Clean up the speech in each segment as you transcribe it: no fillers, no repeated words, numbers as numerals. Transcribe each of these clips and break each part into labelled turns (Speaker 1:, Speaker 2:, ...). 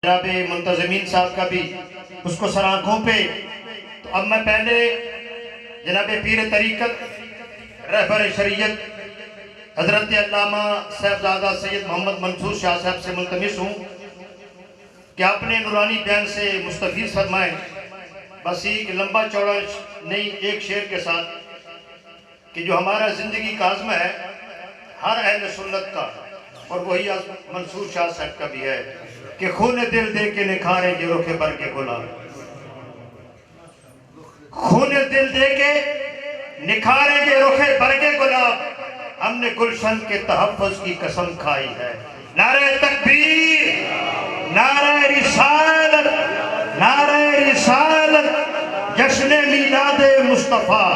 Speaker 1: جناب منتظمین صاحب کا بھی اس کو سر آنکھوں پہ. تو اب میں پہلے جناب پیر طریقت رہبر شریعت حضرت علامہ صاحبزادہ سید محمد منصور شاہ صاحب سے ملتمس ہوں کہ اپنے نورانی بیان سے مستفیض فرمائیں. بس ایک لمبا چوڑا نہیں ایک شعر کے ساتھ کہ جو ہمارا زندگی کا عزم ہے ہر اہل سنت کا، اور وہی عزم منصور شاہ صاحب کا بھی ہے کہ خون دل دے کے نکھاریں گے رخ بر کے گلاب. خون دل دے کے نکھاریں گے رخ بر کے گلاب. ہم نے گلشن کے تحفظ کی قسم کھائی ہے. نعرہ تکبیر، نعرہ رسالت، نعرہ رسالت، جشن میلاد مصطفیٰ.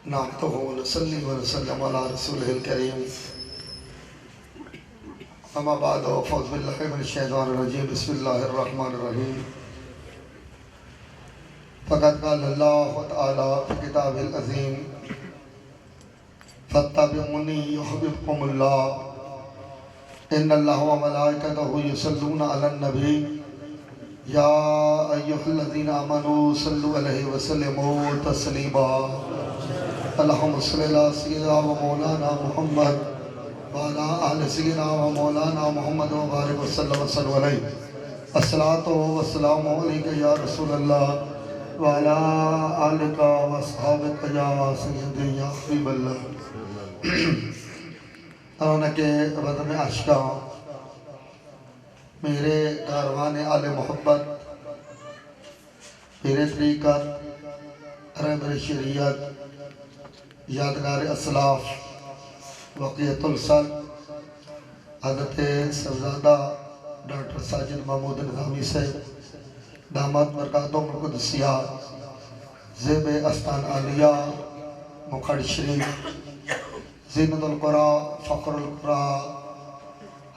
Speaker 2: نحمدہ ونصلی ونسلم علی رسولہ الکریم. اما بعد فاعوذ باللہ من الشیطان الرجیم. بسم اللہ الرحمن الرحیم. فقد قال اللہ تعالی فی کتاب العظیم فاتبعونی یحببکم اللہ ان اللہ وملائکتہ یصلون علی النبی یا ایہا الذین آمنوا صلوا علیہ وسلموا تسلیما. اللہم صلی علی سیدنا و مولانا محمد وعلی آل سیدنا و مولانا محمد وبارک وسلم علیہ. الصلاۃ والسلام علیک یا رسول اللہ وعلی آلک و اصحابک یا سیدی یا حبیب اللہ. انہوں کے وطن عشقاں میرے کاروان آل محبت پیر طریقت رہبر شریعت یادگار اسلاف وقیت الصل حضرت صاحبزادہ ڈاکٹر ساجد محمود نظامی سے داماد برکاتہم القدسیہ زیب استان عالیہ مکھڑ شریف زینت القرآن فخر القرآن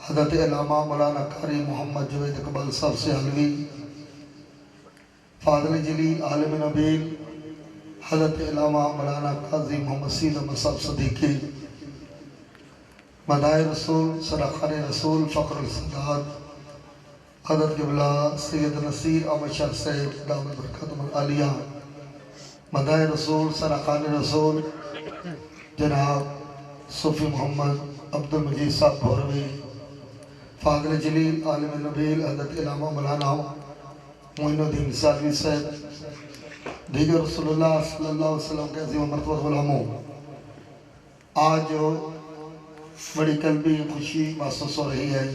Speaker 2: حضرت علامہ مولانا قاری محمد جوید اقبال صاحب سے علوی فاضل جلیل عالم نبیل حضرت علامہ مولانا قاضی محمد سید احمد صاحب صدیقی مدائے رسول سرخان رسول فخر السادات حضرت قبلہ سید نصیر احمد شاہ صاحب دامت برکاتہم العالیہ مدائے رسول سرخان رسول جناب صوفی محمد عبد المجید صاحب بھوروی فاضل جلیل عالم نبیل حضرت علامہ مولانا معین الدین سالوی صاحب دیگر رسول اللہ صلی اللہ علیہ وسلم کے عظیم مرتبہ غلاموں. آج بڑی قلبی خوشی محسوس ہو رہی ہے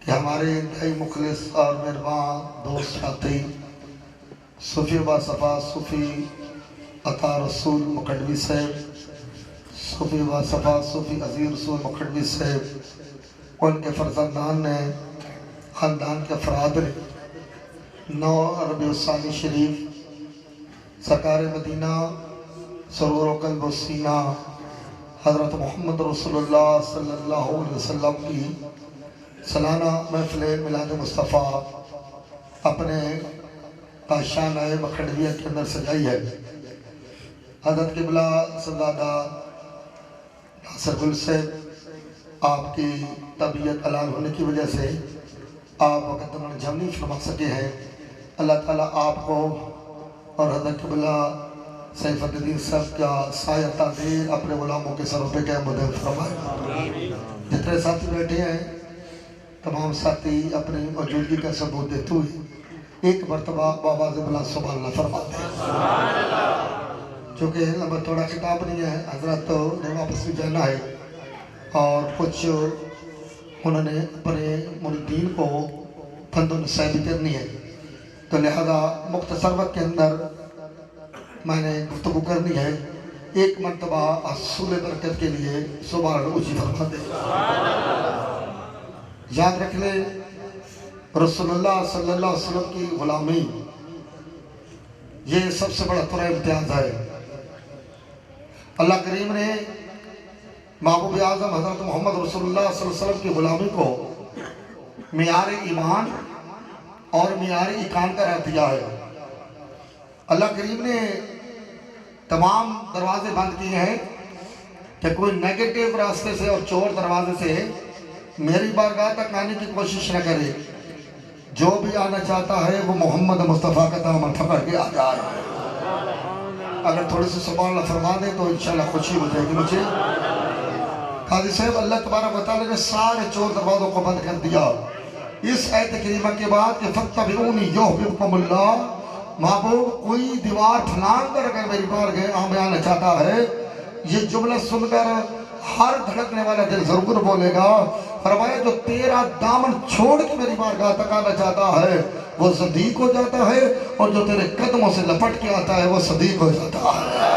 Speaker 2: کہ ہمارے انتہائی مخلص اور مہربان دوست ساتھی صوفی باصفا صوفی عطا رسول مکھڈوی صاحب صوفی باصفا صوفی عزیز رسول مکھڈوی صاحب ان کے فرزندان نے خاندان کے افراد نے 9 ربیع الثانی شریف سرکار مدینہ سرور و قلب و سینہ حضرت محمد رسول اللہ صلی اللہ علیہ وسلم کی سالانہ محفل میلاد مصطفیٰ اپنے کاشانہ مکھڈویہ کے اندر سجائی ہے. حضرت قبلہ صاحبزادہ ناصر گل صاحب آپ کی طبیعت علال ہونے کی وجہ سے آپ وقت جمع نہیں فرما سکے ہیں. اللہ تعالیٰ آپ کو اور حضرت قبلہ سیف الدین صاحب کا سایہ تعدیر اپنے غلاموں کے سروں پہ قائم دائم فرمائے. جتنے ساتھی بیٹھے ہیں تمام ساتھی اپنی موجودگی کا ثبوت دیتے ہوئے ایک مرتبہ بابا زبلہ سبحان اللہ فرماتے ہیں. چونکہ لمبا تھوڑا خطاب نہیں ہے، حضرت نے واپس بھی جانا ہے اور کچھ انہوں نے اپنے مریدین کو فند و نصیحت کرنی ہے، تو لہذا مختصر وقت کے اندر میں نے گفتگو کرنی ہے. ایک مرتبہ حصول برکت کے لیے سبحان اللہ اونچی فرما دیں. یاد رکھ لیں رسول اللہ صلی اللہ علیہ وسلم کی غلامی یہ سب سے بڑا ترہ امتیاز ہے. اللہ کریم نے محبوب اعظم حضرت محمد رسول اللہ صلی اللہ علیہ وسلم کی غلامی کو معیار ایمان اور معیار ایقان قرار دیا ہے. اللہ کریم نے تمام دروازے بند کیے ہیں کہ کوئی نیگیٹو راستے سے اور چور دروازے سے میری بارگاہ تک آنے کی کوشش نہ کرے. جو بھی آنا چاہتا ہے وہ محمد مصطفیٰ کا دامن پکڑ کے آ جائے. اگر تھوڑے سے سبحان اللہ فرما دیں تو انشاءاللہ خوشی ہو جائے گی مجھے. قاضی صاحب اللہ تبارک و تعالیٰ نے سارے چور دروازوں کو بند کر دیا اس آیت کریمہ کے بعد کہ فَاتَّبِعُونِي يُحْبِبْكُمُ اللَّهُ. محبوب کوئی دیوار پھلانگ کر اگر میری بارگاہ میں آنا چاہتا ہے یہ جملہ سن کر ہر دھڑکنے والا دل ضرور بولے گا. فرمایا جو تیرا دامن چھوڑ کے میری بارگاہ تک آنا چاہتا ہے وہ صدیق ہو جاتا ہے اور جو تیرے قدموں سے لپٹ کے آتا ہے وہ صدیق ہو جاتا ہے.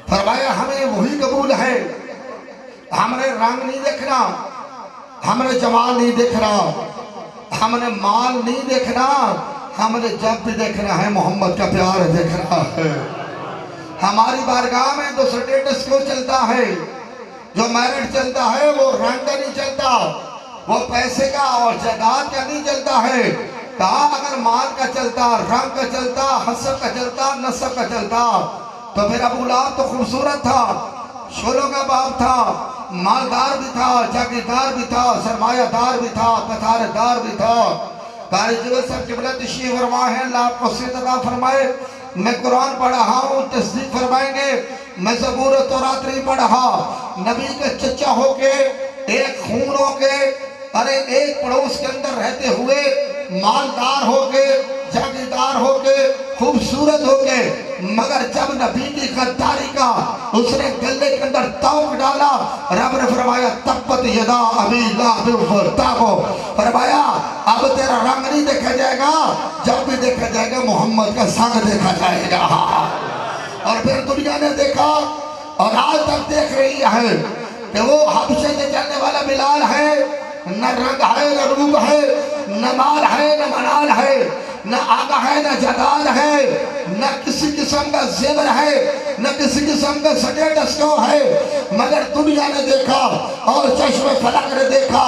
Speaker 2: فرمایا ہمیں وہی قبول ہے. ہم نے رنگ نہیں دیکھنا, ہم نے جمال نہیں دیکھنا, ہم نے مال نہیں دیکھنا, ہم نے جب بھی دیکھنا ہے محمد کا پیار دیکھنا ہے. ہماری بارگاہ میں تو سٹیٹس کیوں چلتا ہے, جو میرٹ چلتا ہے وہ رنگ کا نہیں چلتا, وہ پیسے کا اور جائیداد کا نہیں چلتا ہے. کہا اگر مال کا چلتا, رنگ کا چلتا, حسب کا چلتا, نسب کا چلتا تو پھر ابو لہب تو خوبصورت تھا, شولوں کا باپ تھا, مالدار بھی تھا, جاگیردار بھی تھا, سرمایہ دار بھی تھا, پتھار دار بھی تھا. قاری جوید صاحب قبلہ تشریف فرما ہے, اللہ آپ کو صحت عطا فرمائے. میں قرآن پڑھا ہوں, تصدیق فرمائیں گے. میں زبور و تورات نہیں پڑھا, نبی کے چچا ہو کے, ایک خون ہو کے, ارے ایک پڑوس کے اندر رہتے ہوئے, مالدار ہو کے, جاگیردار ہو کے, خوبصورت ہو کے, مگر جب نبی کی غداری کا اس نے گلے کے اندر توق ڈالا, رب نے فرمایا تبت یدا ابی لہب وتب. فرمایا اب تیرا رنگ نہیں دیکھا جائے گا, جب بھی دیکھا جائے گا محمد کا سنگ دیکھا جائے گا. اور پھر دنیا نے دیکھا اور آج تک دیکھ رہی ہے کہ وہ حبشے سے چلنے والا بلال ہے, نہ رنگ ہے, نہ روپ ہے, نہ مال ہے, نہ منال ہے, نہ آگا ہے, نہ جدال ہے, نہ کسی قسم کا زیور ہے, نہ کسی قسم کا سٹیٹس کو ہے, مگر دنیا نے دیکھا اور چشم فلک نے دیکھا.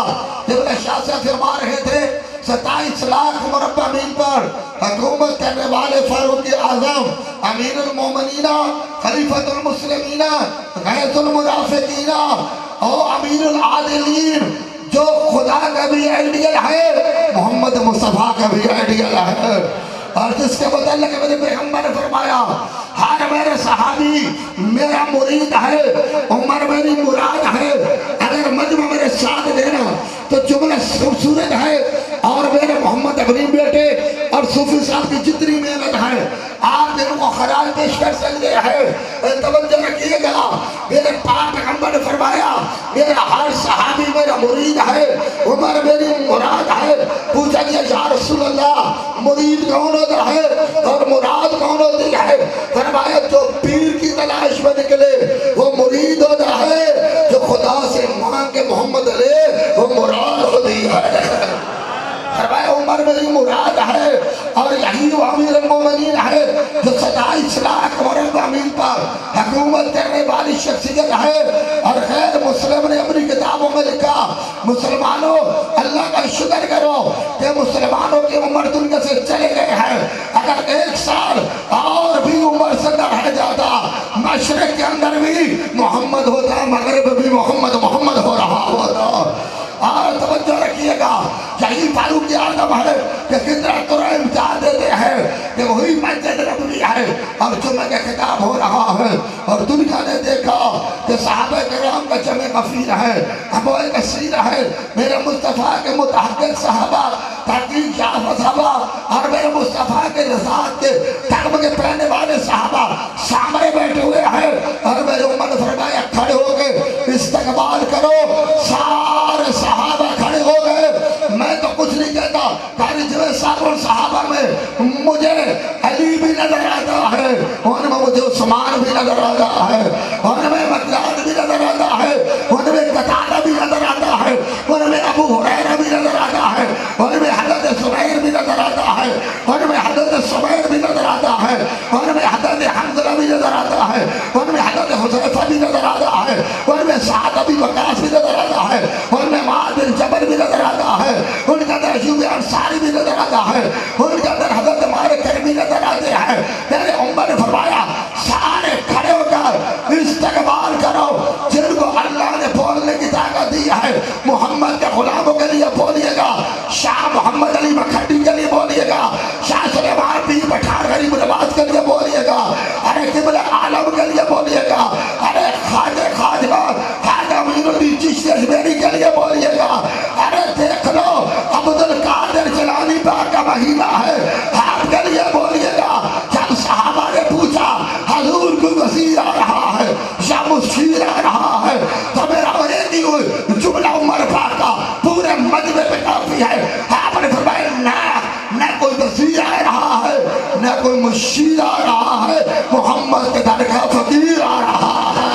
Speaker 2: جب شاہ سے فرما رہے تھے 27 لاکھ مربع میل پر حکومت کرنے والے فاروق اعظم, امیر المومنین, خلیفۃ المسلمین, غیث المرافقین اور امیر العادلین, جو خدا کا بھی آئیڈیل ہے, محمد مصطفیٰ کا بھی آئیڈیل ہے. اور جس کے متعلق میرے پیغمبر نے فرمایا ہر میرے صحابی میرا مرید ہے, عمر میری مراد ہے, اگر مجمع میرے ساتھ دینا تو جملہ خوبصورت ہے. اور میرے محمد اپنی بیٹے اور صوفی صاحب کی جتنی محنت ہے آپ دنوں کو خراج پیش کر سکتے ہیں. توجہ رکھیے گا, میرے پاک پیغمبر نے فرمایا میرا ہر صحابی میرا مرید ہے, عمر میری مراد ہے. پوچھا گیا یا رسول اللہ مرید کون ہوتا ہے اور مراد کون ہوتی ہے؟ فرمایا جو پیر کی تلاش میں نکلے وہ مرید ہوتا ہے, جو خدا سے مانگ کے محمد لے وہ مراد ہوتی ہے. فرمایا عمر میری مراد ہے اور یہی وہ امیر المومنین ہے جو 27 لاکھ مربع میل پر حکومت کرنے والی شخصیت ہے. اور غیر مسلم نے اپنی کتابوں میں لکھا مسلمانوں اللہ کا شکر کرو کہ مسلمانوں کی عمر دنیا سے چلے گئے ہیں. اگر 1 سال اور بھی عمر سے رہ جاتا مشرق کے اندر بھی محمد ہوتا, مغرب بھی محمد ہو رہا ہوتا. اور توجہ رکھیے گا یہی فاروق اعظم ہے کہ کتنا قرآن امتحان دیتے ہیں کہ وہی مسجد نبوی ہے اور جمعہ کا خطاب ہو رہا ہے. اور دنیا نے دیکھا کہ صحابہ کرام کا جمع غفیر ہے, ابوئے کثیر ہے, میرے مصطفیٰ کے متحقق صحابہ, تحقیق یافتہ صحابہ اور میرے مصطفیٰ کے رضاعت کے تغمے پہننے والے صحابہ سامنے بیٹھے ہوئے ہیں. اور میرے عمر نے فرمایا کھڑے ہو کے استقبال کرو. سارے صحابہ کھڑے ہو گئے. میں تو کچھ نہیں کہتا, قاری جوید صاحب اور صحابہ میں مجھے علی بھی نظر آتا ہے, ان میں مجھے عثمان بھی نظر آتا ہے, ان میں مقداد بھی نظر آتا ہے, ان میں قتادہ بھی نظر آتا ہے, ان میں ابو ہریرہ بھی نظر آتا ہے, ان میں حضرت زبیر بھی نظر آتا ہے, ان میں حضرت زبیر بھی نظر آتا ہے, ان میں حضرت حنظلہ بھی نظر آتا ہے, ان میں حضرت حذیفہ بھی نظر آتا ہے, ان میں سعد ابی وقاص بھی نظر آتا ہے, ان میں معاذ بن جبل بھی نظر آتا ہے, ان کے اندر ایوب انصاری بھی نظر آتا ہے, ان کے اندر حضرت مالک کرمی نظر آتے ہیں. میرے عمر نے فرمایا سارے کھڑے ہو کر استقبال کرو جن کو اللہ نے بولنے کی طاقت دی ہے. محمد کے غلاموں کے لیے بولیے گا محمد علی مکھڈی کے لیے بولیے گا، شاہ سلیمان پیر پٹھان غریب نواز کے لیے بولیے گا، ارے قبلہ عالم کے لیے بولیے گا، ارے خواجہ خواجہ معین الدین چشتی اجمیری کے لیے بولیے گا، ارے دیکھ لو عبد القادر جیلانی پاک کا مہینہ ہے، آپ کے لیے بولیے گا۔ جب صحابہ نے پوچھا حضور کو وزیر آ رہا ہے یا مشیر آ رہا ہے، تو میرا وریدی ہوئی جملہ عمر پاک کا پورے مجمع میں کافی ہے، آپ نے فرمایا نہ کوئی وزیر آ رہا ہے نہ کوئی مشیر آ رہا ہے، محمد کے در کا فقیر آ رہا ہے۔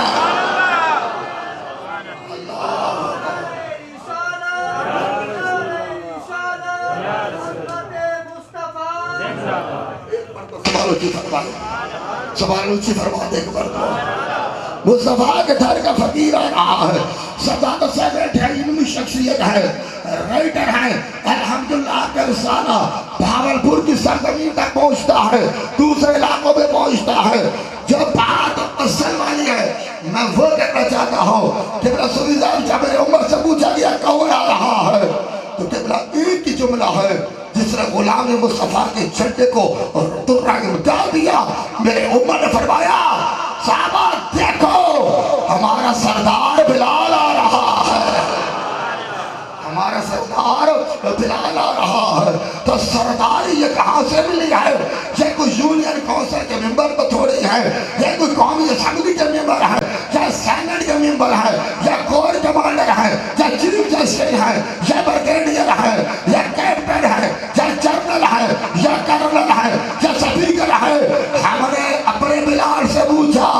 Speaker 2: سبحان اونچی فرما دے ایک مرتبہ، مصطفیٰ کے گھر کا فقیر آ رہا ہے، صداقت سے بیٹھے علمی شخصیت ہے، رائٹر ہے، الحمدللہ آپ کا رسالہ بھاولپور کی سرزمین تک پہنچتا ہے، دوسرے علاقوں میں پہنچتا ہے۔ جو بات اصل والی ہے میں وہ کہنا چاہتا ہوں کہ رسول اللہ جب میرے عمر سے پوچھا گیا کون آ رہا ہے تو قبلہ ایک ہی جملہ ہے جس نے غلام مصطفیٰ کے جھنڈے کو ترا کے ڈال دیا۔ میرے عمر نے فرمایا صحابہ دیکھو ہمارا سردار بلال آ رہا ہے، ہمارا سردار بلال آ رہا ہے۔ تو سرداری یہ کہاں سے ملی ہے؟ یہ کوئی یونین کونسل کے ممبر کو تھوڑی ہے، یہ کوئی قومی اسمبلی کے ممبر ہے یا سینٹ کے ممبر ہے یا کور کمانڈر ہے یا چیف جسٹس ہے یا بریگیڈیئر ہے یا کیپٹن ہے یا جنرل ہے یا کرنل ہے یا سپیکر ہے۔ ہم نے اپنے بلال سے پوچھا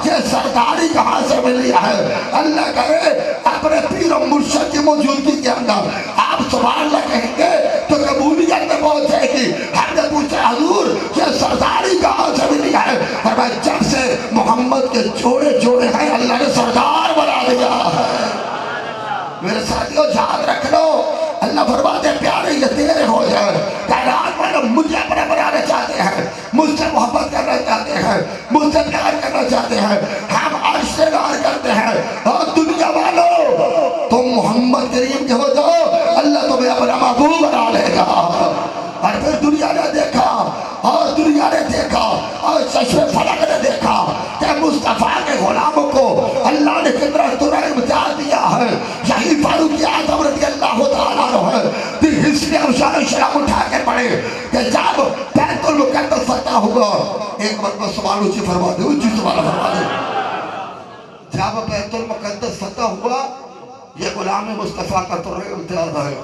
Speaker 2: یہ سرداری کہاں سے ملی ہے؟ اللہ کرے اپنے پیر و مرشد کی موجودگی کے اندر آپ سبحان اللہ کہیں گے تو قبولیت میں پہنچ جائے گی۔ ہم نے پوچھا حضور یہ سرداری کہاں سے ملی ہے؟ فرمایا جب سے محمد کے جوڑے جوڑے ہیں اللہ نے سردار بنا دیا ہے۔ میرے ساتھیوں یاد رکھ لو اللہ فرماتے ہیں پیارے یہ تیرے ہو جائے، کائنات والے مجھے اپنا بنانا چاہتے ہیں، مجھ سے محبت کرنا چاہتے ہیں، مجھ سے پیار کرنا چاہتے ہیں، ہم عرش سے پیار کرتے ہیں۔ اور دنیا والوں تم محمد کریم کے ہو جاؤ اللہ تمہیں اپنا محبوب بنا لے گا۔ اور پھر دنیا نے دیکھا اور دنیا نے دیکھا اور چشم فلک نے دیکھا کہ مصطفیٰ کے غلاموں کو اللہ نے کتنا ترا امتیاز دیا ہے۔ یہی فاروق اعظم رضی اللہ تعالیٰ عنہ ہے دی ہسٹری آف شان شراب اٹھا کے پڑھے کہ جب بیت المقدس فتح ہوا، ایک مرتبہ سوال اونچی فرما دے، اونچی سوال فرما دے، جب بیت المقدس فتح ہوا یہ غلام مصطفیٰ کا ترا امتیاز ہے۔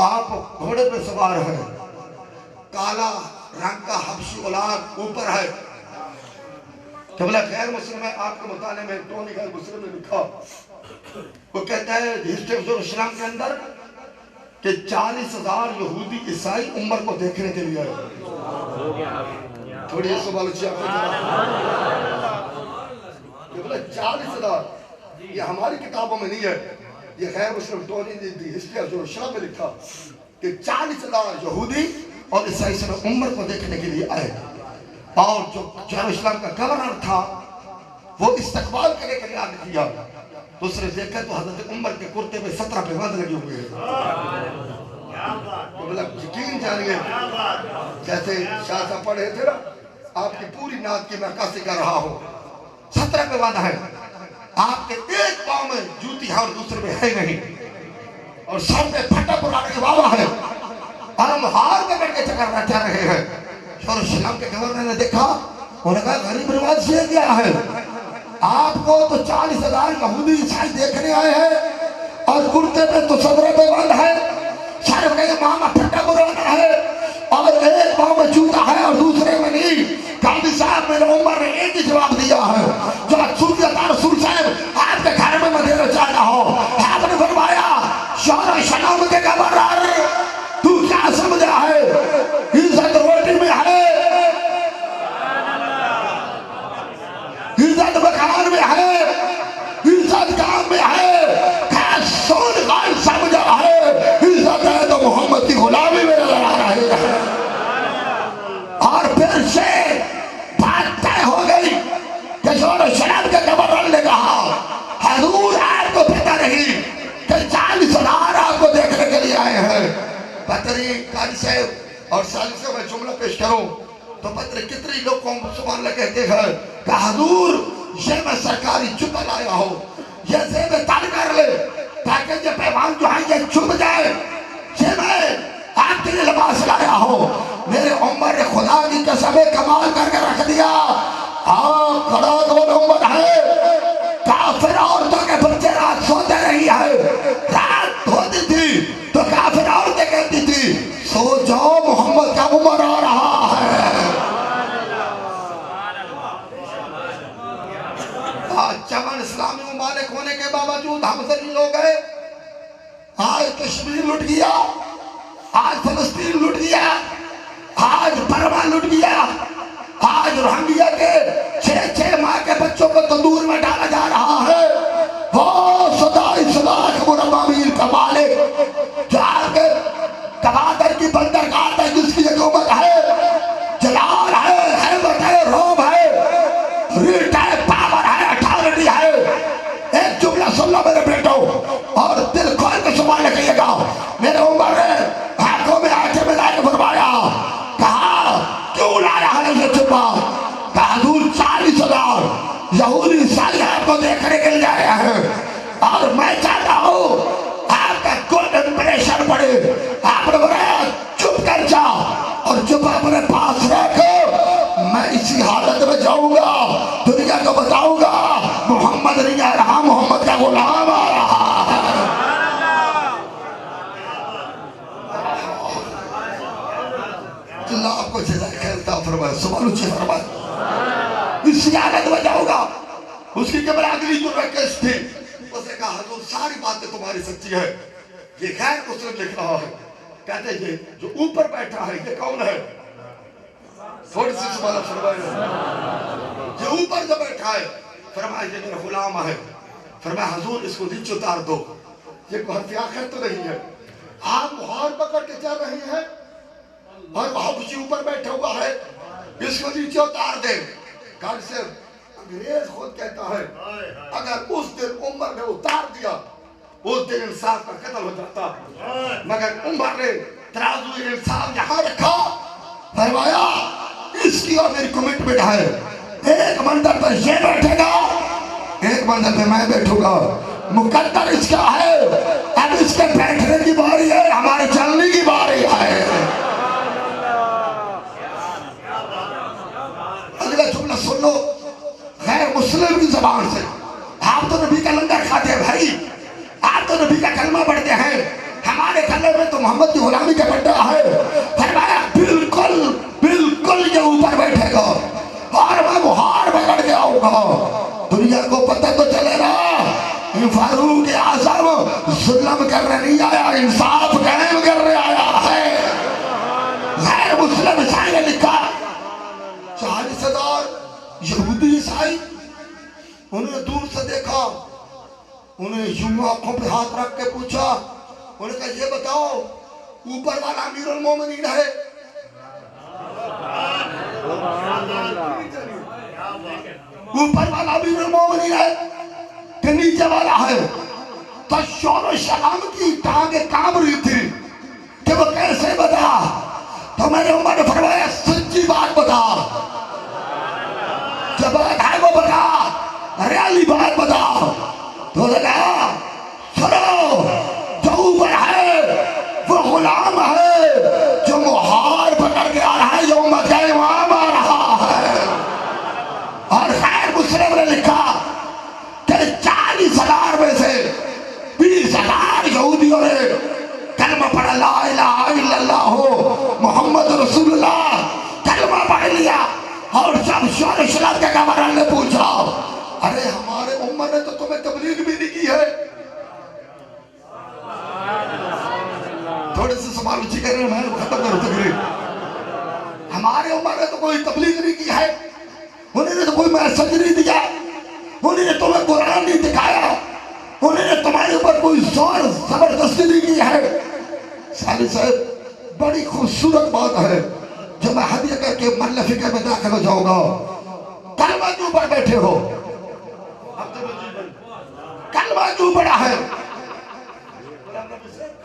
Speaker 2: آپ گھوڑے پہ سوار ہیں، کالا رنگ کا حبشی غلام اوپر ہے۔ قبلہ غیر مسلم ہے، آپ کے مطالعے میں ٹونی غیر مسلم نے لکھا، وہ کہتا ہے ہسٹری آف اسلام کے اندر کہ 40,000 یہودی عیسائی عمر کو دیکھنے کے لیے آئے۔ تھوڑی یہ سوال اچھی آپ کو قبلہ 40,000 یہ ہماری کتابوں میں نہیں ہے، یہ غیر مسلم ٹونی نے دی ہسٹری آف اسلام میں لکھا کہ 40,000 یہودی اور عیسائی سب عمر کو دیکھنے کے لیے آئے، اور جو یروشلم کا گورنر تھا وہ استقبال کرنے کے لیے آگے کیا۔ دوسرے دیکھا تو حضرت عمر کے کرتے میں 17 پیوند لگے ہوئے ہیں۔ تو مطلب یقین جانیے جیسے شاہ صاحب پڑھے تھے نا، آپ کی پوری نعت کی میں عکاسی کر رہا ہوں، 17 پیوند ہے، آپ کے ایک پاؤں میں جوتی ہے اور دوسرے میں ہے نہیں، اور سر میں پھٹا پرانا کے بابا ہے، اور ہم ہار میں بیٹھ کے چکرنا چاہ رہے ہیں۔ یروشلم کے گورنر نے دیکھا، انہوں نے کہا غریب نواز یہ کیا ہے؟ آپ کو تو 40,000 یہودی عیسائی دیکھنے آئے ہیں اور کرتے پہ تو 17 پیوند ہے، سر میں ماما پھٹا پرانا ہے اور ایک پاؤں میں جوتا ہے اور دوسرے میں نہیں۔ قاضی صاحب میرے عمر نے ایک ہی جواب دیا ہے جو سوریت رسول صاحب آپ کے گھر میں دینا چاہتا ہوں۔ آپ نے فرمایا یروشلم کے گورنر تو کیا سمجھا ہے؟ عزت روٹی میں ہے، عزت مکان میں ہے، عزت کام میں ہے، خاص سون غال سمجھا ہے، عزت ہے تو محمد کی غلامی میں نظر آ رہے ہیں۔ اور پھر سے بات طے ہو گئی کہ یروشلم کے گورنر نے کہا حضور آپ کو پتہ نہیں بہترین قاری صاحب اور سالس سے میں جملہ پیش کروں تو پتر کتنی لوگ کو سبحان اللہ کہتے ہیں کہ حضور یہ میں سرکاری چپا لایا ہوں، یہ زیب تال کر لے تاکہ یہ پیمان جو ہیں یہ چھپ جائے، یہ میں آپ کے لیے لباس لایا ہوں۔ میرے عمر نے خدا کی قسم کمال کر کے رکھ دیا، آپ کھڑا دون عمر ہے، کافر عورتوں کے بچے رات سوتے رہی ہے، رات ہوتی تھی تو کافر عورتیں کہتی تھی سو جاؤ محمد کا عمر آ رہا ہے۔ آج چمن اسلامی ممالک ہونے کے باوجود ہم ذلیل ہو گئے، آج کشمیر لٹ گیا، آج فلسطین لٹ گیا، آج برما لٹ گیا، آج روہنگیا کے 6 ماہ کے بچوں کو تندور میں ڈالا جا رہا ہے۔ وہ صدائی مربع میل کا مالک جو آپ کے کبادر کی بندرگاہ ہے، جس کی حکومت ہے، جلال ہے، حیبت ہے، روب ہے، ریٹ ہے، پاور ہے، اٹھارٹی ہے۔ ایک جملہ سن لو میرے بیٹوں اور دل کھول کے سبحان اللہ کہیے گا۔ میرے عمر نے ہاتھوں میں آنکھیں ملا کے فرمایا، کہا کیوں لایا ہے اسے چھپا؟ کہا حضور 40,000 یہودی عیسائی آپ کو دیکھنے کے لیے آیا ہے اور میں چاہتا ہوں آپ کا کوئی امپریشن پڑے۔ آپ نے بولا چپ کر جا اور چپ اپنے پاس رکھو، میں اسی حالت میں جاؤں گا، دنیا کو بتاؤں گا محمد نہیں آ رہا، محمد کا غلام آ رہا ہے۔ اللہ آپ کو جزائے خیر عطا فرمائے، سبحان اچھے فرمائے۔ اسی حالت میں جاؤں گا۔ اس کی قبر اگلی جو ریکس تھی، اس نے کہا حضور ساری باتیں تمہاری سچی ہے، یہ غیر مسلم لکھ رہا ہے۔ کہتے ہیں یہ جو اوپر بیٹھا ہے یہ کون ہے؟ تھوڑی سی سبحان اللہ فرمائے، یہ اوپر جو بیٹھا ہے فرمایا یہ میرا غلام ہے۔ فرمایا حضور اس کو نیچے اتار دو، یہ کوئی حرف آخر تو نہیں ہے۔ آپ مہار پکڑ کے چل رہی ہیں اور وہاں کچھ اوپر بیٹھا ہوا ہے، اس کو نیچے اتار دے۔ کل سے انگریز خود کہتا ہے اگر اس دن عمر نے اتار دیا اس دن انصاف کا قتل ہو جاتا، مگر عمر نے ترازو انصاف یہاں رکھا۔ فرمایا اس کی اور میری کمٹمنٹ ہے، ایک منظر پر یہ بیٹھے گا، ایک منظر پہ میں بیٹھوں گا، مقدر اس کا ہے، اب اس کے بیٹھنے کی باری ہے، ہمارے چلنے کی باری ہے۔ اگلا جملہ سن لو غیر مسلم کی زبان سے، آپ تو نبی کا لنگر کھاتے ہیں بھائی، آپ تو نبی کا کلمہ پڑھتے ہیں، ہمارے کلمے میں تو محمد کی غلامی کا پڑھتا ہے۔ فرمایا بالکل بالکل یہ اوپر بیٹھے گا اور میں مہار پکڑ کے آؤں گا، دنیا کو پتہ تو چلے گا فاروق اعظم ظلم کرنے نہیں آیا، انصاف قائم کرنے آیا ہے۔ غیر مسلم عیسائی نے لکھا 40,000 یہودی عیسائی، انہوں نے دور سے دیکھا، انہیں یوں آنکھوں پہ ہاتھ رکھ کے پوچھا، انہوں نے کہا یہ بتاؤ اوپر والا امیر المومنین ہے؟ اوپر والا امیر المومنین ہے کہ نیچے والا ہے؟ تو شور و شلام کی ٹانگیں کام رہی تھی کہ وہ کیسے بتا؟ تو میں نے عمر نے فرمایا سچی بات بتا، جو بات ہے وہ بتا، ریالی بات بتا۔ تو نے کہا سنو جو اوپر ہے وہ غلام ہے، جو مہار پکڑ کے آ رہا ہے جو امت کا امام آ رہا ہے۔ اور غیر مسلم نے لکھا کہ 40,000 میں سے 20,000 یہودیوں نے کلمہ پڑھا لا الہ الا اللہ محمد رسول اللہ، کلمہ پڑھ لیا۔ اور جب شور شلات کے گورنر نے پوچھا ارے ہمارے امت نے تو تمہیں تبلیغ بھی نہیں کی ہے، تھوڑے سے سوال اچھی کر رہے ہیں، میں ختم کروں تقریر۔ ہمارے امت نے تو کوئی تبلیغ نہیں کی ہے، انہیں نے تو کوئی میسج نہیں دیا، انہیں نے تمہیں قرآن نہیں دکھایا، انہیں نے تمہارے اوپر کوئی زور زبردستی نہیں کی ہے۔ سالی صاحب بڑی خوبصورت بات ہے جو میں ہدیہ کر کے من فکر میں داخل ہو جاؤں گا۔ کلمہ کیوں پر بیٹھے ہو؟ کلمہ کیوں پڑھا ہے؟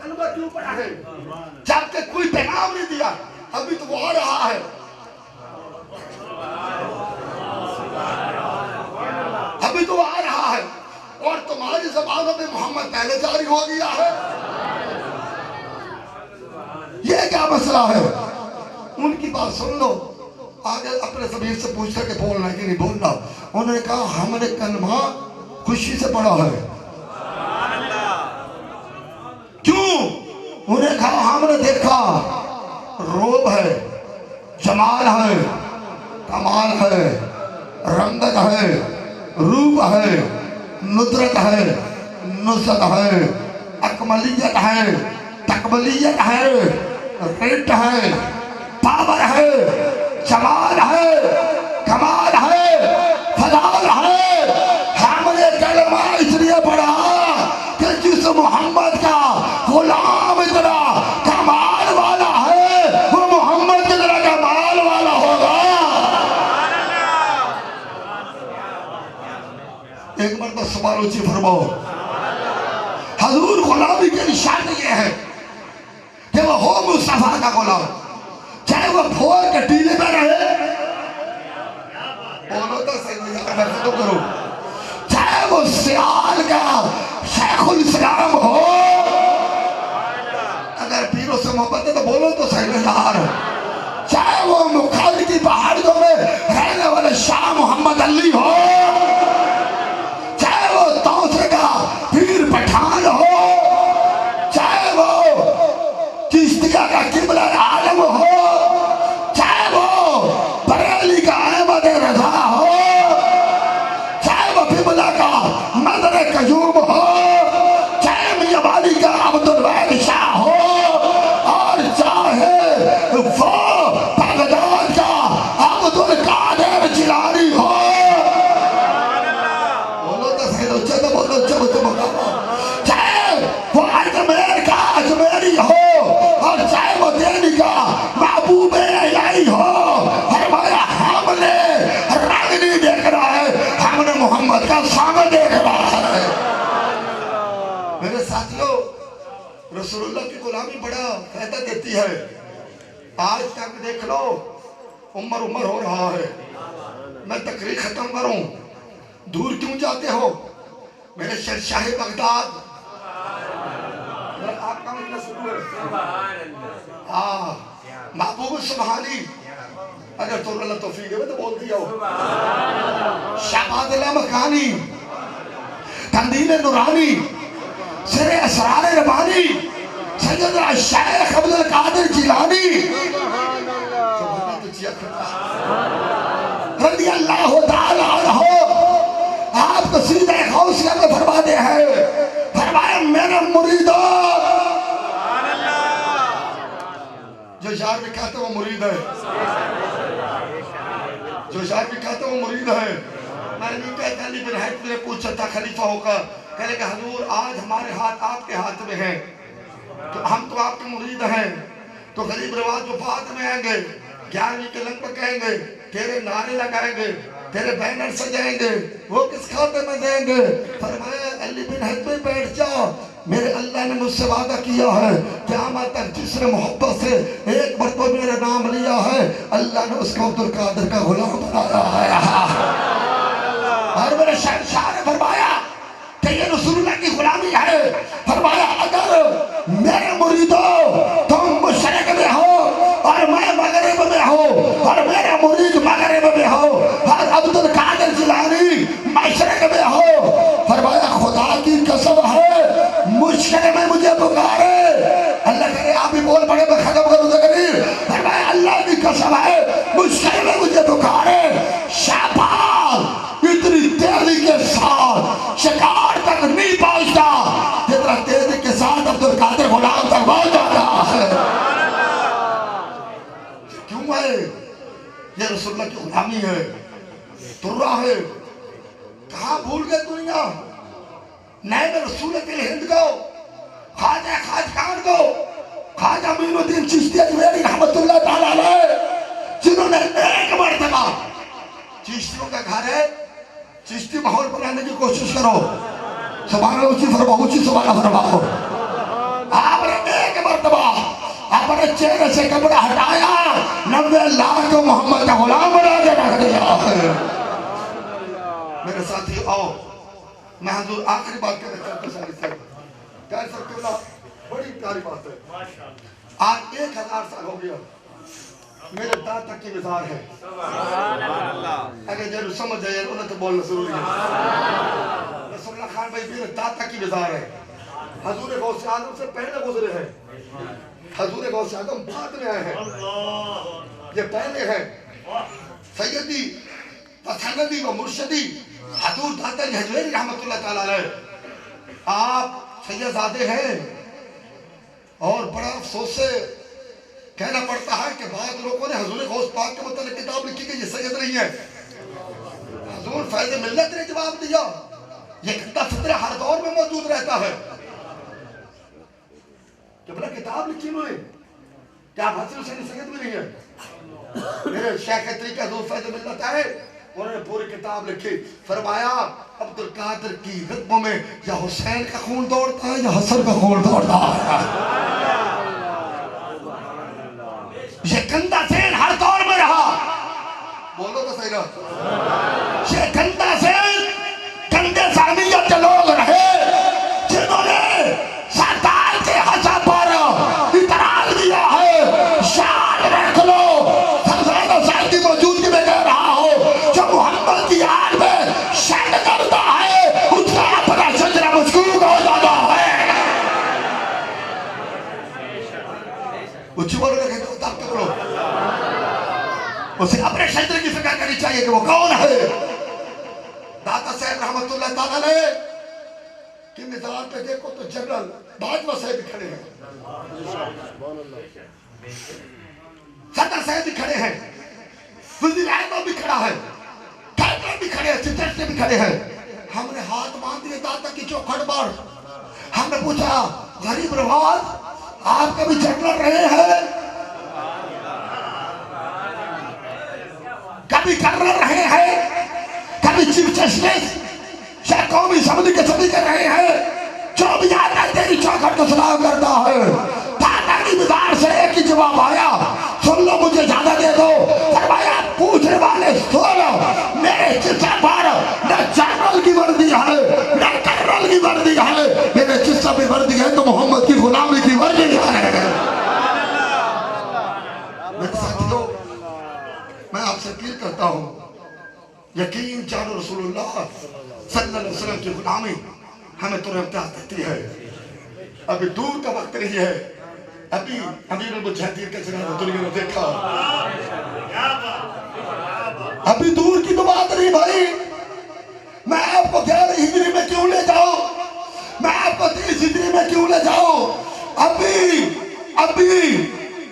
Speaker 2: کلمہ کیوں پڑھا ہے؟ جب کہ کوئی رہا ہے، ابھی تو آ رہا ہے، اور تمہاری زبانوں میں محمد پہلے جاری ہو گیا ہے۔ یہ کیا مسئلہ ہے؟ ان کی بات سن لو، آگے اپنے ضمیر سے پوچھتا کہ بولنا کہ نہیں بولنا۔ انہوں نے کہا ہم نے کلمہ خوشی سے پڑھا ہے۔ کیوں؟ انہوں نے کہا ہم نے دیکھا روب ہے، جمال ہے، کمال ہے، رنگت ہے، روپ ہے، ندرت ہے، نصرت ہے، اکملیت ہے، تکملیت ہے، رٹ ہے، پاور ہے، جمال ہے، کمال ہے، فضال ہے۔ ہم نے کلمہ اس لیے پڑھا کہ جس محمد کا غلام اتنا کمال والا ہے، وہ محمد کی طرح کمال والا ہوگا۔ ایک مرتبہ سبحان اونچی فرماؤ۔ حضور غلامی کی نشان یہ ہے کہ وہ ہو مصطفیٰ کا غلام، چاہے وہ پھور کے ٹیلے پہ رہے، بولو تو صحیح میں تو کرو، چاہے وہ سیال کا شیخ الاسلام ہو، اگر پیروں سے محبت ہے تو بولو تو صحیح یار، چاہے وہ مکھل کی پہاڑیوں میں رہنے والے شاہ محمد علی ہو، چاہے وہ توسے کا پیر پٹھان ہو، چاہے وہ چشتیہ کا قبلہ عالم ہو، چاہے وہ بریلی کا احمد رضا ہو، چاہے وہ ببلا کا مدر قیوم ہو، چاہے میاں والی کا عبدالوحید شاہ ہو، اور چاہے وہ بغداد کا عبدالقادر جیلانی ہو، بولو تو صحیح اچھا تو بولو اچھا بچے مقامہ، چاہے وہ اجمیر کا اجمیری ہو، اور چاہے وہ دہلی کا محبوب الہی ہو، فرمایا ہم نے رنگ نہیں دیکھ رہا ہے، ہم نے محمد کا سامنے دیکھ رہا ہے۔ میرے ساتھیوں، رسول اللہ کی غلامی بڑا فائدہ دیتی ہے۔ آج تک دیکھ لو عمر ہو رہا ہے، میں تقریر ختم کروں، دور کیوں جاتے ہو؟ میرے شہنشاہ بغداد، آپ کا مطلب سنو محبوب سبحانی، اگر تو اللہ توفیق ہے تو بول دیا ہو، شہباز اللہ مکانی، قندیل نورانی، سر اسرار ربانی، سیدنا شیخ عبدالقادر جیلانی رضی اللہ تعالی عنہ، آپ کو سیدھے غوثیہ میں فرماتے ہیں، فرمایا میرے مریدوں، جو شعر بھی کہتے وہ مرید ہے، جو شعر بھی کہتے وہ مرید ہے۔ میں نہیں کہتا علی بن حیث نے پوچھا تھا خلیفہ ہو کر، کہنے کہ حضور آج ہمارے ہاتھ آپ کے ہاتھ میں ہیں، تو ہم تو آپ کے مرید ہیں، تو غریب رواج جو بعد میں آئیں گے 11ویں کے لنگ پر کہیں گے، تیرے نعرے لگائیں گے، تیرے بینر سجائیں گے، وہ کس کھاتے میں دیں گے؟ فرمایا علی بن حیث میں بیٹھ جا، میرے اللہ نے مجھ سے وعدہ کیا ہے قیامت تک جس نے محبت سے ایک مرتبہ میرا نام لیا ہے، اللہ نے اس کو عبدالقادر کا غلام بنایا ہے۔ اور میرے شہنشاہ نے فرمایا کہ یہ رسول اللہ کی غلامی ہے، فرمایا اگر میرے مریدوں تم مشرق میں ہو اور میں مغرب میں ہوں، اور میرا مرید مغرب میں ہو اور عبدالقادر جیلانی مشرق میں ہو، فرمایا خدا کی قسم ہے مشکل میں مجھے پکارے، اللہ کرے آپ بھی بول پڑے میں ختم کروں تقریر، فرمایا اللہ کی قسم ہے مشکل میں مجھے پکارے، شہباز اتنی تیزی کے ساتھ شکار تک نہیں پہنچتا جتنا تیزی کے ساتھ عبدالقادر غلام تک پہنچ جاتا ہے۔ کیوں ہے؟ یہ رسول اللہ کی غلامی ہے، ترہ ہے۔ کہاں بھول گئے دنیا؟ نائب رسول فی الہند کو، خواجہ خواجگان کو، خواجہ معین الدین چشتی اجمیری رحمت اللہ تعالیٰ علیہ، جنہوں نے ایک مرتبہ، چشتیوں کا گھر ہے، چشتی ماحول بنانے کی کوشش کرو، سبحانہ اونچی فرماؤ، اونچی سبحانہ فرماؤ، آپ نے ایک مرتبہ آپ اپنے چہرے سے کپڑا ہٹایا 90 لاکھ کو محمد کا غلام بنا کے رکھ دیا ہے۔ میرے ساتھی آؤ، میں حضور آخری بات کہنا چاہتا ہوں ساری سے کہہ سکتے ہو، بڑی پیاری بات ہے۔ آج 1000 سال ہو گیا میرے داتا کی مزار ہے۔ اگر جب سمجھ جائے انہیں تو بولنا ضروری ہے۔ رسول اللہ خان بھائی میرے داتا کی مزار ہے۔ حضور غوث اعظم سے پہلے گزرے ہیں، حضور غوث اعظم بعد میں آئے ہیں، یہ پہلے ہیں۔ سیدی و سندی و مرشدی حضور داتا حجویری رحمت اللہ تعالیٰ علیہ، آپ سیدزادے ہیں، اور بڑا افسوس سے کہنا پڑتا ہے کہ بعض لوگوں نے حضور غوث پاک کے متعلق کتاب لکھی کہ یہ سید نہیں ہے۔ حضور فیض ملت نے جواب دیا، یہ گندہ فطرہ ہر دور میں موجود رہتا ہے۔ کہ بلا کتاب لکھی انہوں نے کیا آپ حسن حسین سید بھی نہیں ہے؟ میرے شیخ طریقہ حضور فیض ملت آئے، انہوں نے پوری کتاب لکھی، فرمایا عبد القادر کی رگوں میں یا حسین کا خون دوڑتا ہے یا حسن کا خون دوڑتا ہے۔ یہ گندہ ذہن ہر دور میں رہا، بولو تو صحیح رہا، یہ گندہ ذہن گندے ذہنیت کے لوگ رہے جنہوں نے سردار کے حسن پر اعتراض دیا ہے۔ شان رکھ لو، سرزاد و سائل کی موجودگی میں کہہ رہا ہو، جو محمد کی آل میں شن کرتا ہے اس کا اپنا شجرہ مشکوک ہو جاتا ہے۔ اچھی بولو لگے تو تب کے بولو، اسے اپنے شجرے کی فکر کرنی چاہیے کہ وہ کون ہے۔ داتا صاحب رحمت اللہ تعالیٰ نے کہ مزار پہ دیکھو تو جنرل باجوہ صاحب بھی کھڑے ہیں، صدر صاحب بھی کھڑے ہیں، وزیر اعظم بھی کھڑا ہے، کیپٹن بھی کھڑے ہیں، سیکرٹری بھی کھڑے ہیں۔ ہم نے ہاتھ باندھ دیے داتا کی چوکھٹ پر، ہم نے پوچھا غریب نواز آپ کبھی جنرل رہے ہیں؟ کبھی کرنل رہے ہیں؟ کبھی چیف جسٹس یا قومی اسمبلی کے سپیکر رہے ہیں؟ جو بھی آتا ہے تیری چوکھٹ کو سلام کرتا ہے۔ داتا کی مزار سے ایک ہی جواب آیا، سن لو مجھے اجازت دے دو، فرمایا پوچھنے والے سن، میرے جسم پر نہ جنرل کی وردی ہے نہ کرنل کی وردی ہے، میرے جسم کی وردی ہے تو محمد کی غلامی کی وردی ہے۔ میرے ساتھیوں، میں آپ سے اپیل کرتا ہوں، یقین جانو رسول اللہ صلی اللہ علیہ وسلم کی غلامی ہمیں تو امتیاز دیتی ہے۔ ابھی دور کا وقت نہیں ہے، ابھی امیر المجاہدین کا جنازہ دنیا نے دیکھا، ابھی دور کی تو بات نہیں بھائی۔ میں آپ کو 11 ہجری میں کیوں لے جاؤں، میں آپ کو 30 ہجری میں کیوں لے جاؤں، ابھی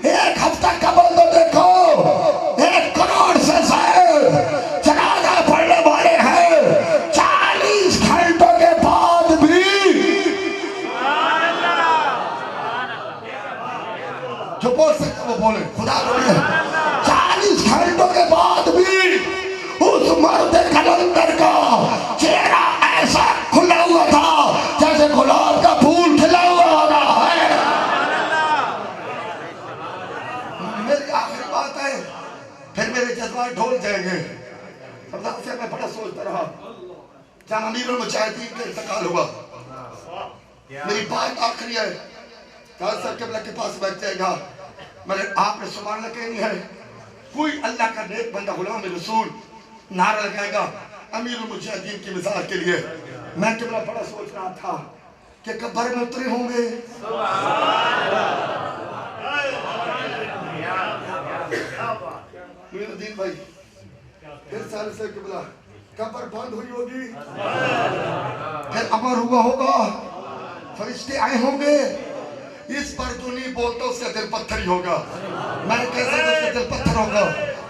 Speaker 2: 1 ہفتہ قبل تو دیکھو 1 کروڑ سے زائد جنازہ پڑھنے والے ہیں، 40 گھنٹوں کے بعد بھی جو بول سکتا وہ بولے، خدا کو بھی ہے، 40 گھنٹوں کے بعد بھی اس مرد کلندر کا چہرہ ایسا کھلا ہوا تھا جیسے گلاب کا پھول کھلا ہوا ہوتا ہے۔ میری آخری بات ہے، پھر میرے جذبات ڈھول جائیں گے۔ رمضان سے میں بڑا سوچتا رہا جہاں امیر المجاہدین کا انتقال ہوا، میری بات آخری ہے، قاضی صاحب قبلہ کے پاس بیٹھ جائے گا، آپ نے سبحان اللہ کہنی ہے، کوئی اللہ کا نیک بندہ غلام رسول نعرہ لگائے گا امیر المجاہدین کی مزار کے لیے۔ میں قبلہ بڑا سوچ رہا تھا کہ قبر میں اترے ہوں گے، میرے دین بھائی پھر سال سے قبلہ قبر بند ہوئی ہوگی، پھر امر ہوا ہوگا، فرشتے آئے ہوں گے، اس پر جو نہیں بولتا اس کا دل پتھر ہی ہوگا۔ میں کیسے اس کا دل پتھر ہوگا؟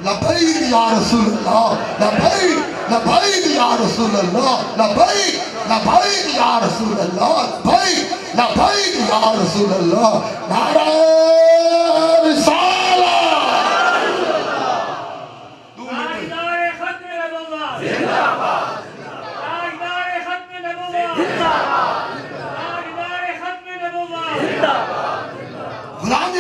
Speaker 2: لبیک یا رسول اللہ، لبیک لبیک یا رسول اللہ، لبیک لبیک یا رسول اللہ، لبیک لبیک یا رسول اللہ، نعرہ رسالہ۔ غلام